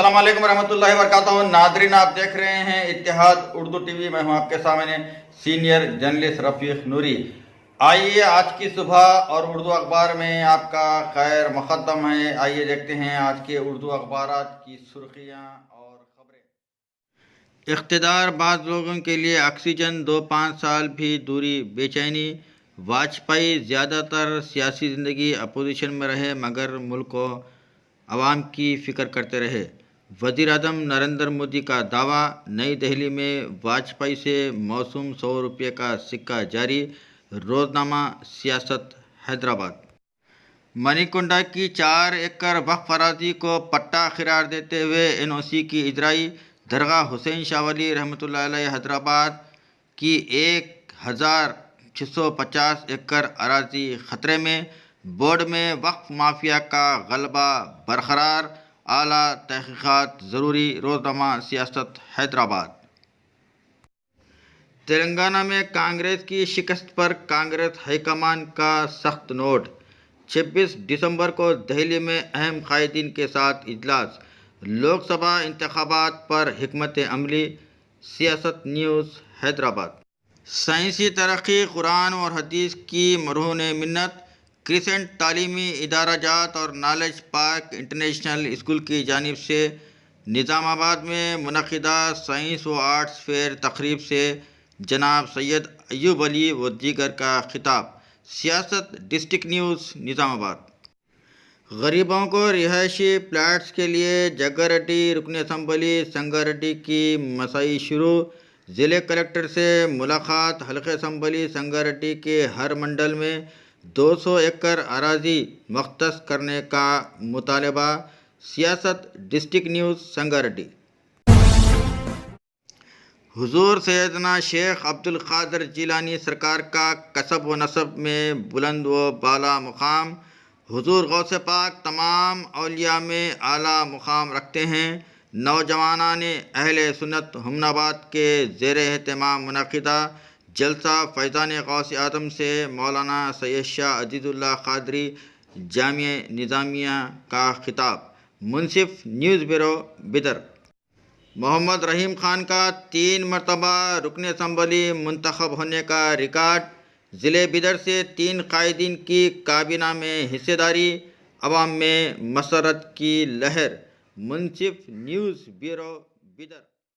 अस्सलाम वालेकुम रहमतुल्लाहि व बरकातहू। नादरीन, आप देख रहे हैं इत्तेहाद उर्दू टीवी। मैं हूं आपके सामने सीनियर जर्नलिस्ट रफीक नूरी। आइए आज की सुबह और उर्दू अखबार में आपका खैर मुक़द्दम है। आइए देखते हैं आज के उर्दू अखबारात की सुर्खियां और खबरें। इख्तिदार बाज़ लोगों के लिए ऑक्सीजन, 2-5 साल भी दूरी बेचैनी। वाजपेयी ज़्यादातर सियासी ज़िंदगी अपोजिशन में रहे मगर मुल्क को अवाम की फ़िक्र करते रहे। वज़ीर-ए-आज़म नरेंद्र मोदी का दावा। नई दिल्ली में वाजपेयी से मौसूम 100 रुपये का सिक्का जारी। रोज़नामा सियासत हैदराबाद। मणिकुंडा की 4 एकड़ वक्फ अराज़ी को पट्टा करार देते हुए NOC की इजराई। दरगाह हुसैन शाह वली रहमतुल्लाह अलैह हैदराबाद की 1650 एकड़ अराज़ी खतरे में। बोर्ड में वक्फ माफिया का गलबा बरकरार। आला तहकीकात ज़रूरी। रोज़नामा सियासत हैदराबाद। तेलंगाना में कांग्रेस की शिकस्त पर कांग्रेस हाईकमान का सख्त नोट। 26 दिसंबर को दिल्ली में अहम कायदीन के साथ इजलास। लोकसभा इंतखाबात पर हिकमत अमली। सियासत न्यूज़ हैदराबाद। साइंसी तरक्की, कुरान और हदीस की मरहून मिन्नत। क्रिसेंट तालीमी इदाराजात और नॉलेज पार्क इंटरनेशनल स्कूल की जानिब से निज़ामाबाद में मुनक़िदा साइंस व आर्ट्स फेयर तकरीब से जनाब सैयद अय्यूब अली व दीगर का खिताब। सियासत डिस्ट्रिक्ट न्यूज़ निज़ामाबाद। गरीबों को रिहायशी प्लाट्स के लिए जग्गारेड्डी रुकन असम्बली संगारेड्डी की मसाई शुरू। ज़िले कलेक्टर से मुलाकात। हल्के असम्बली संगारेड्डी के हर मंडल में 200 एकड़ अराज़ी मख्तस करने का मुतालबा। सियासत डिस्ट्रिक्ट न्यूज़ संगारेड्डी। हुजूर सैयदना शेख अब्दुल कादिर जिलानी सरकार का कसब व नसब में बुलंद व बाला मुकाम। हुजूर गौसे पाक तमाम औलिया में आला मुकाम रखते हैं। नौजवानान अहले सुन्नत हुमनाबाद के ज़ेर एहतमाम मुनक़िदा जलसा फैज़ान गौसे आज़म से मौलाना सैयद शाह अज़ीज़ुल्लाह क़ादरी जामिया निज़ामिया का खिताब। मुंसिफ न्यूज़ ब्यूरो बिदर। मोहम्मद रहीम खान का 3 मरतबा रुकन असम्बली मुंतखब होने का रिकॉर्ड। ज़िले बिदर से 3 कायदीन की काबीना में हिस्सेदारी। अवाम में मसरत की लहर। मुंसिफ न्यूज़ ब्यूरो बिदर।